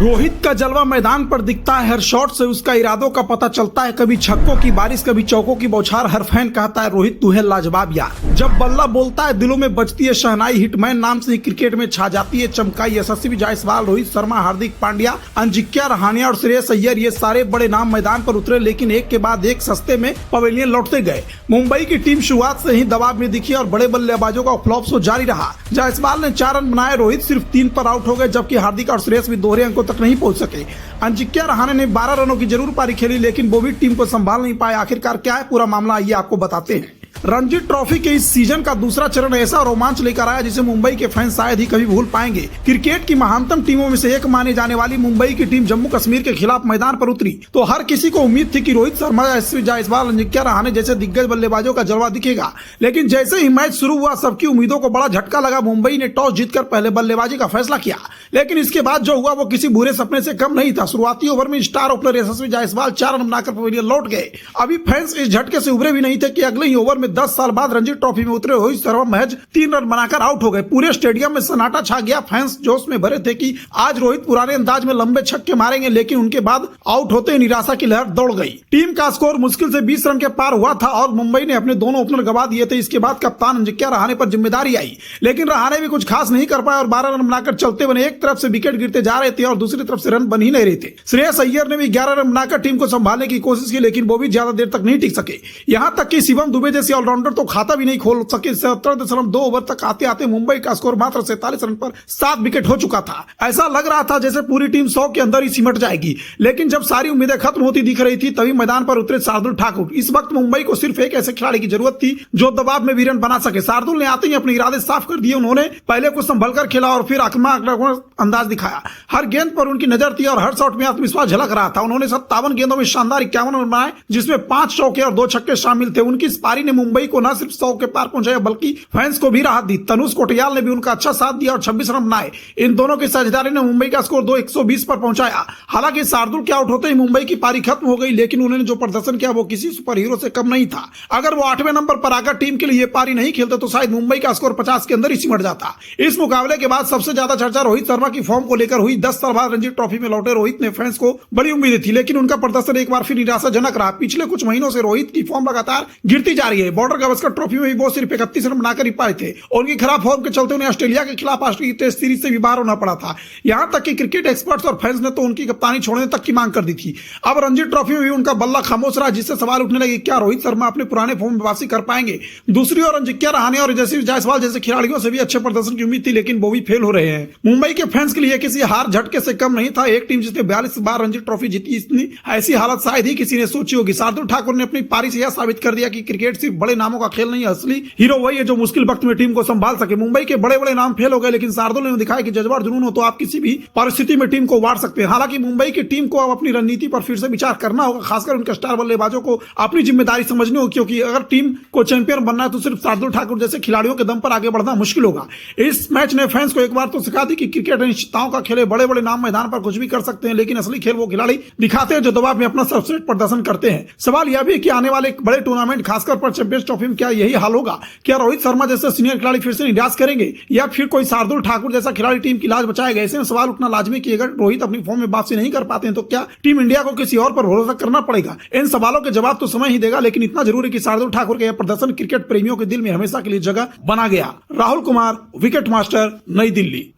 रोहित का जलवा मैदान पर दिखता है, हर शॉट से उसका इरादों का पता चलता है। कभी छक्कों की बारिश, कभी चौकों की बौछार। हर फैन कहता है रोहित तू है लाजवाब यार। जब बल्ला बोलता है दिलों में बजती है शहनाई। हिटमैन नाम से ही क्रिकेट में छा जाती है चमकाई। यशस्वी जायसवाल, रोहित शर्मा, हार्दिक पांड्या, अजिंक्य रहाणे और श्रेयस अय्यर ये सारे बड़े नाम मैदान पर उतरे, लेकिन एक के बाद एक सस्ते में पवेलियन लौटते गए। मुंबई की टीम शुरुआत से ही दबाव में दिखी और बड़े बल्लेबाजों का फ्लॉप शो जारी रहा। जायसवाल ने 4 रन बनाए, रोहित सिर्फ 3 पर आउट हो गए, जबकि हार्दिक और श्रेयस भी दोहरे अंकों तक नहीं पहुंच सके। अजिंक्य रहाणे ने 12 रनों की जरूर पारी खेली, लेकिन वो भी टीम को संभाल नहीं पाए। आखिरकार क्या है पूरा मामला, आइए आपको बताते हैं। रणजी ट्रॉफी के इस सीजन का दूसरा चरण ऐसा रोमांच लेकर आया जिसे मुंबई के फैंस शायद ही कभी भूल पाएंगे। क्रिकेट की महानतम टीमों में से एक माने जाने वाली मुंबई की टीम जम्मू कश्मीर के खिलाफ मैदान पर उतरी तो हर किसी को उम्मीद थी कि रोहित शर्मा, यशस्वी जायसवाल, अजिंक्य रहाणे जैसे दिग्गज बल्लेबाजों का जलवा दिखेगा। लेकिन जैसे ही मैच शुरू हुआ सबकी उम्मीदों को बड़ा झटका लगा। मुंबई ने टॉस जीतकर पहले बल्लेबाजी का फैसला किया, लेकिन इसके बाद जो हुआ वो किसी बुरे सपने से कम नहीं था। शुरुआती ओवर में स्टार ओपनर यशस्वी जायसवाल 4 रन बनाकर पवेलियन लौट गए। अभी फैंस इस झटके से उभरे भी नहीं थे कि अगले ही ओवर में 10 साल बाद रणजी ट्रॉफी में उतरे रोहित शर्मा महज 3 रन बनाकर आउट हो गए। पूरे स्टेडियम में सन्नाटा छा गया। फैंस जोश में भरे थे कि आज रोहित पुराने अंदाज में लंबे छक्के मारेंगे, लेकिन उनके बाद आउट होते ही निराशा की लहर दौड़ गई। टीम का स्कोर मुश्किल से 20 रन के पार हुआ था और मुंबई ने अपने दोनों ओपनर गंवा दिए थे। इसके बाद कप्तान अजिंक्य रहाणे पर जिम्मेदारी आई, लेकिन रहाणे भी कुछ खास नहीं कर पाए और 12 रन बनाकर चलते बने। एक तरफ से विकेट गिरते जा रहे थे और दूसरी तरफ से रन बन ही नहीं रहे थे। श्रेयस अय्यर ने भी 11 रन बनाकर टीम को संभालने की कोशिश की, लेकिन वो भी ज्यादा देर तक नहीं टिक सके। यहां तक कि शिवम दुबे जैसे ऑलराउंडर तो खाता भी नहीं खोल सके। 17.2 ओवर तक आते आते मुंबई का स्कोर मात्र 47 रन पर 7 विकेट हो चुका था। ऐसा लग रहा था जैसे पूरी टीम 100 के अंदर ही सिमट जाएगी, लेकिन जब सारी उम्मीदें खत्म होती दिख रही थी तभी मैदान पर उतरे शार्दुल ठाकुर। इस वक्त मुंबई को सिर्फ एक ऐसे खिलाड़ी की जरूरत थी जो दबाव में भी रन बना सके। शार्दुल ने आते ही अपने इरादे साफ कर दिए। उन्होंने पहले कुछ संभल कर खेला और फिर आक्रामक अंदाज दिखाया। हर गेंद पर उनकी नजर थी और हर शॉट में आत्मविश्वास झलक रहा था। उन्होंने 57 गेंदों में शानदार 51 रन बनाए, जिसमें 5 चौके और 2 छक्के शामिल थे। उनकी इस पारी ने मुंबई को न सिर्फ 100 के पार पहुंचाया बल्कि फैंस को भी राहत दी। तनुष कोटियाल ने भी उनका अच्छा साथ दिया और 26 रन बनाए। इन दोनों की साझेदारी ने मुंबई का स्कोर 120 पर पहुंचाया। हालांकि शार्दुल के आउट होते ही मुंबई की पारी खत्म हो गई, लेकिन उन्होंने जो प्रदर्शन किया वो किसी सुपर हीरो से कम नहीं था। अगर वो 8वें नंबर पर आकर टीम के लिए ये पारी नहीं खेलते तो शायद मुंबई का स्कोर 50 के अंदर ही सिमट जाता। इस मुकाबले के बाद सबसे ज्यादा चर्चा रोहित शर्मा की फॉर्म को लेकर हुई। 10 साल बाद रणजी ट्रॉफी में लौटे रोहित ने फैंस को बड़ी उम्मीदें थी, लेकिन उनका प्रदर्शन एक बार फिर निराशाजनक रहा। पिछले कुछ महीनों से रोहित की फॉर्म लगातार गिरती जा रही है। बॉर्डर गावस्कर ट्रॉफी में भी वो सिर्फ 31 रन बनाकर ही पाए थे। उनकी खराब फॉर्म के चलते उन्हें ऑस्ट्रेलिया के खिलाफ ऑस्ट्रेलिया टेस्ट सीरीज से भी बाहर होना पड़ा था। यहां तक कि क्रिकेट एक्सपर्ट्स और फैंस ने तो उनकी कप्तानी छोड़ने तक की मांग कर दी थी। अब रणजी ट्रॉफी में भी उनका बल्ला खामोश रहा, जिससे सवाल उठने लगे क्या रोहित शर्मा अपने पुराने फॉर्म में वापसी कर पाएंगे। दूसरी ओर अजिंक्य रहाणे और यशस्वी जायसवाल जैसे खिलाड़ियों से भी अच्छे प्रदर्शन की उम्मीद थी, लेकिन वो भी फेल हो रहे हैं। मुंबई के फैंस के लिए किसी हार झटके से कम नहीं था। एक टीम जिसने 42 बार रणजी ट्रॉफी जीती, इतनी ऐसी हालत शायद ही किसी ने सोची होगी। शार्दुल ठाकुर ने अपनी पारी से यह साबित कर दिया कि क्रिकेट सिर्फ बड़े नामों का खेल नहीं है। असली हीरो वही है जो मुश्किल वक्त में टीम को संभाल सके। मुंबई के बड़े बड़े नाम फेल हो गए, लेकिन शार्दुल ने दिखाया कि जज्बा और जुनून हो तो आप किसी भी परिस्थिति में टीम को वार सकते हैं। हालांकि मुंबई की टीम को अब अपनी रणनीति पर फिर से विचार करना होगा, खासकर उनके स्टार बल्लेबाजों को अपनी जिम्मेदारी समझनी होगी, क्योंकि अगर टीम को चैंपियन बनना है तो सिर्फ शार्दुल ठाकुर जैसे खिलाड़ियों के दम पर आगे बढ़ना मुश्किल होगा। इस मैच ने फैंस को एक बार तो सिखा दी कि क्रिकेट अनिश्चितताओं का खेल है। बड़े बड़े नाम मैदान पर कुछ भी कर सकते हैं, लेकिन असली खेल वो खिलाड़ी दिखाते हैं जो दबाव में अपना सर्वश्रेष्ठ प्रदर्शन करते हैं। सवाल यह भी है कि आने वाले बड़े टूर्नामेंट, खासकर पर चैंपियंस ट्रॉफी में क्या यही हाल होगा? क्या रोहित शर्मा जैसे सीनियर खिलाड़ी फिर से निराश करेंगे या फिर कोई शार्दुल ठाकुर जैसा खिलाड़ी टीम की लाज बचाएगा? ऐसे में सवाल उठना लाजमी कि अगर रोहित अपनी फॉर्म में वापसी नहीं कर पाते हैं तो क्या टीम इंडिया को किसी और पर भरोसा करना पड़ेगा? इन सवालों के जवाब तो समय ही देगा, लेकिन इतना जरूर है कि शार्दुल ठाकुर का यह प्रदर्शन क्रिकेट प्रेमियों के दिल में हमेशा के लिए जगह बना गया। राहुल कुमार, विकेट मास्टर, नई दिल्ली।